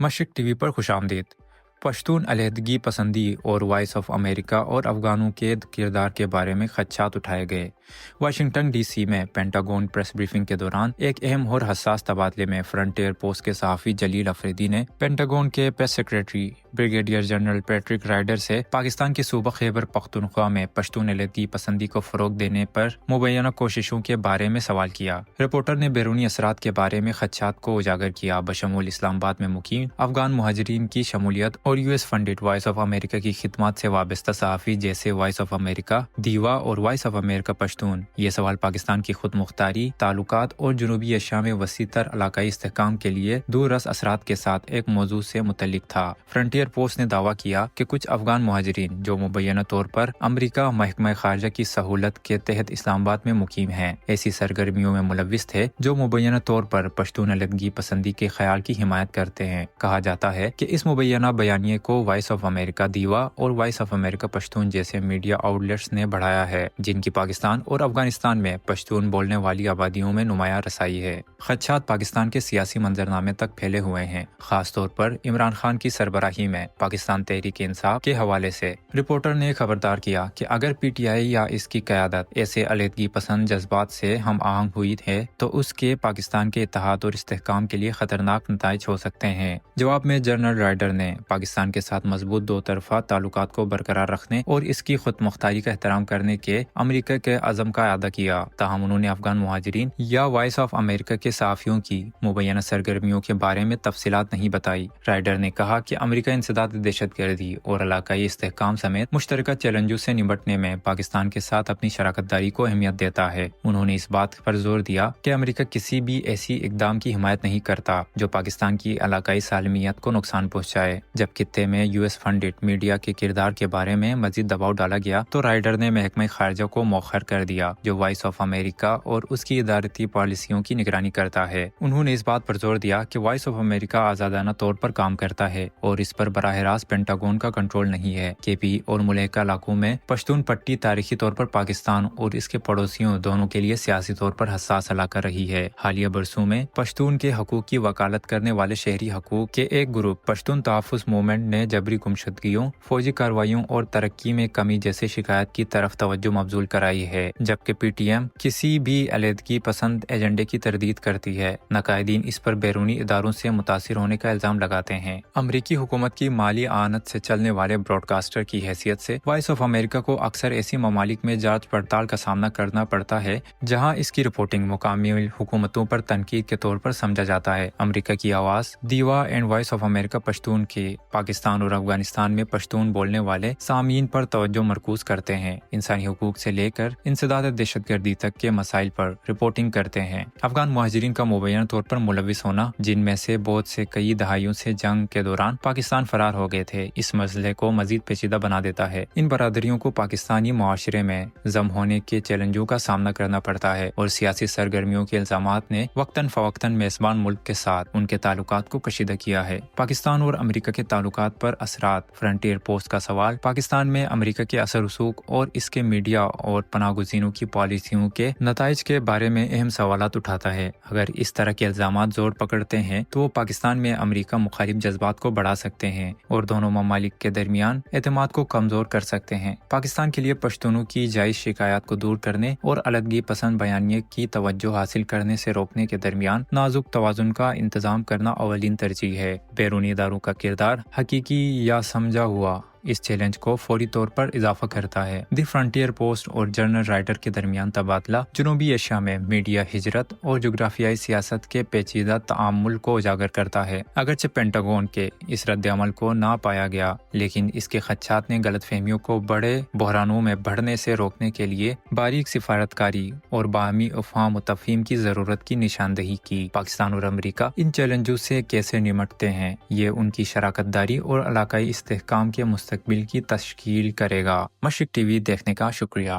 مشرق T V پر خوش آمدید۔ پشتون علیحدگی پسندی اور وائس آف امریکہ اور افغانوں کے کردار کے بارے میں خدشات اٹھائے گئے۔ واشنگٹن ڈی سی میں پینٹاگون پریس بریفنگ کے دوران ایک اہم اور حساس تبادلے میں فرنٹیئر پوسٹ کے صحافی جلیل افریدی نے پینٹاگون کے press secretary brigadier general Patrick Ryder سے پاکستان کے صوبہ خیبر پختونخوا میں پشتون علیحدگی پسندی کو فروغ دینے پر مبینہ کوششوں کے بارے میں سوال کیا۔ رپورٹر نے بیرونی اثرات کے بارے میں خدشات کو اجاگر کیا، بشمول اسلام آباد میں مقیم افغان مہاجرین کی شمولیت اور US funded Voice of America کی خدمات سے وابستہ صحافی جیسے وائس آف امریکہ، دیوا اور وائس آف امریکہ پشتون۔ یہ سوال پاکستان کی خود مختاری، تعلقات اور جنوبی ایشیا میں وسیع تر علاقائی استحکام کے لیے دور رس اثرات کے ساتھ ایک موضوع سے متعلق تھا۔ فرنٹیئر پوسٹ نے دعویٰ کیا کہ کچھ افغان مہاجرین جو مبینہ طور پر امریکہ محکمہ خارجہ کی سہولت کے تحت اسلام آباد میں مقیم ہیں، ایسی سرگرمیوں میں ملوث تھے جو مبینہ طور پر پشتون علیحدگی پسندی کے خیال کی حمایت کرتے ہیں۔ کہا جاتا ہے کہ اس مبینہ بیانیے کو وائس آف امریکہ دیوا اور وائس آف امریکہ پشتون جیسے میڈیا آؤٹ لیٹس نے بڑھایا ہے، جن کی پاکستان اور افغانستان میں پشتون بولنے والی آبادیوں میں نمایاں رسائی ہے۔ خدشات پاکستان کے سیاسی منظرنامے تک پھیلے ہوئے ہیں، خاص طور پر عمران خان کی سربراہی میں پاکستان تحریک انصاف کے حوالے سے۔ رپورٹر نے خبردار کیا کہ اگر PTI یا اس کی قیادت ایسے علیحدگی پسند جذبات سے ہم آہنگ ہوئی ہے تو اس کے پاکستان کے اتحاد اور استحکام کے لیے خطرناک نتائج ہو سکتے ہیں۔ جواب میں جنرل رائڈر نے پاکستان کے ساتھ مضبوط دو طرفہ تعلقات کو برقرار رکھنے اور اس کی خود مختاری کا احترام کرنے کے امریکہ کے عزم کا اعادہ کیا۔ تاہم انہوں نے افغان مہاجرین یا وائس آف امریکہ کے صحافیوں کی مبینہ سرگرمیوں کے بارے میں تفصیلات نہیں بتائی۔ رائڈر نے کہا کہ امریکہ انسداد دہشت گردی اور علاقائی استحکام سمیت مشترکہ چیلنجوں سے نمٹنے میں پاکستان کے ساتھ اپنی شراکت داری کو اہمیت دیتا ہے۔ انہوں نے اس بات پر زور دیا کہ امریکہ کسی بھی ایسی اقدام کی حمایت نہیں کرتا جو پاکستان کی علاقائی سالمیت کو نقصان پہنچائے۔ جب خطے میں US فنڈڈ میڈیا کے کردار کے بارے میں مزید دباؤ ڈالا گیا تو رائڈر نے محکمہ خارجہ کو مؤخر کر دیا، جو وائس آف امریکہ اور اس کی ادارتی پالیسیوں کی نگرانی کرتا ہے۔ انہوں نے اس بات پر زور دیا کہ وائس آف امریکہ آزادانہ طور پر کام کرتا ہے اور اس پر براہ راست پینٹاگون کا کنٹرول نہیں ہے۔ KP اور ملحقہ علاقوں میں پشتون پٹی تاریخی طور پر پاکستان اور اس کے پڑوسیوں دونوں کے لیے سیاسی طور پر حساس علاقہ رہی ہے۔ حالیہ برسوں میں پشتون کے حقوق کی وکالت کرنے والے شہری حقوق کے ایک گروپ پشتون تحفظ موومنٹ نے جبری گمشدگیوں، فوجی کارروائیوں اور ترقی میں کمی جیسے شکایات کی طرف توجہ مبذول کرائی ہے، جبکہ PTM کسی بھی علیحدگی پسند ایجنڈے کی تردید کرتی ہے۔ نقادین اس پر بیرونی اداروں سے متاثر ہونے کا الزام لگاتے ہیں۔ امریکی حکومت کی مالی اعانت سے چلنے والے براڈ کاسٹر کی حیثیت سے وائس آف امریکہ کو اکثر ایسی ممالک میں جانچ پڑتال کا سامنا کرنا پڑتا ہے جہاں اس کی رپورٹنگ مقامی حکومتوں پر تنقید کے طور پر سمجھا جاتا ہے۔ امریکہ کی آواز Deewa and voice of America Pashtun کے پاکستان اور افغانستان میں پشتون بولنے والے سامعین پر توجہ مرکوز کرتے ہیں، انسانی حقوق سے لے کر انسداد دہشت گردی تک کے مسائل پر رپورٹنگ کرتے ہیں۔ افغان مہاجرین کا مبینہ طور پر ملوث ہونا، جن میں سے بہت سے کئی دہائیوں سے جنگ کے دوران پاکستان فرار ہو گئے تھے، اس مسئلے کو مزید پیچیدہ بنا دیتا ہے۔ ان برادریوں کو پاکستانی معاشرے میں ضم ہونے کے چیلنجوں کا سامنا کرنا پڑتا ہے اور سیاسی سرگرمیوں کے الزامات نے وقتاً فوقتاً میزبان ملک کے ساتھ ان کے تعلقات کو کشیدہ کیا ہے۔ پاکستان اور امریکہ کے تعلقات پر اثرات۔ فرنٹیئر پوسٹ کا سوال پاکستان میں امریکہ کے اثر رسوخ اور اس کے میڈیا اور پناہ گزینوں کی پالیسیوں کے نتائج کے بارے میں اہم سوالات اٹھاتا ہے۔ اگر اس طرح کے الزامات زور پکڑتے ہیں تو وہ پاکستان میں امریکہ مخالف جذبات کو بڑھا سکتے ہیں اور دونوں ممالک کے درمیان اعتماد کو کمزور کر سکتے ہیں۔ پاکستان کے لیے پشتونوں کی جائز شکایات کو دور کرنے اور علیحدگی پسند بیانیے کی توجہ حاصل کرنے سے روکنے کے درمیان نازک توازن کا انتظام کرنا اولین ترجیح ہے۔ بیرونی اداروں کا کردار حقیقی یا سمجھا ہوا اس چیلنج کو فوری طور پر اضافہ کرتا ہے۔ دی فرنٹیئر پوسٹ اور جنرل رائڈر کے درمیان تبادلہ جنوبی ایشیا میں میڈیا ہجرت اور جغرافیائی سیاست کے پیچیدہ تعامل کو اجاگر کرتا ہے۔ اگرچہ پینٹاگون کے اس رد عمل کو نہ پایا گیا، لیکن اس کے خدشات نے غلط فہمیوں کو بڑے بحرانوں میں بڑھنے سے روکنے کے لیے باریک سفارتکاری اور باہمی افہام و تفہیم کی ضرورت کی نشاندہی کی۔ پاکستان اور امریکہ ان چیلنجوں سے کیسے نمٹتے ہیں، یہ ان کی شراکت داری اور علاقائی استحکام کے مستقبل کی تشکیل کرے گا۔ مشرق ٹی وی دیکھنے کا شکریہ۔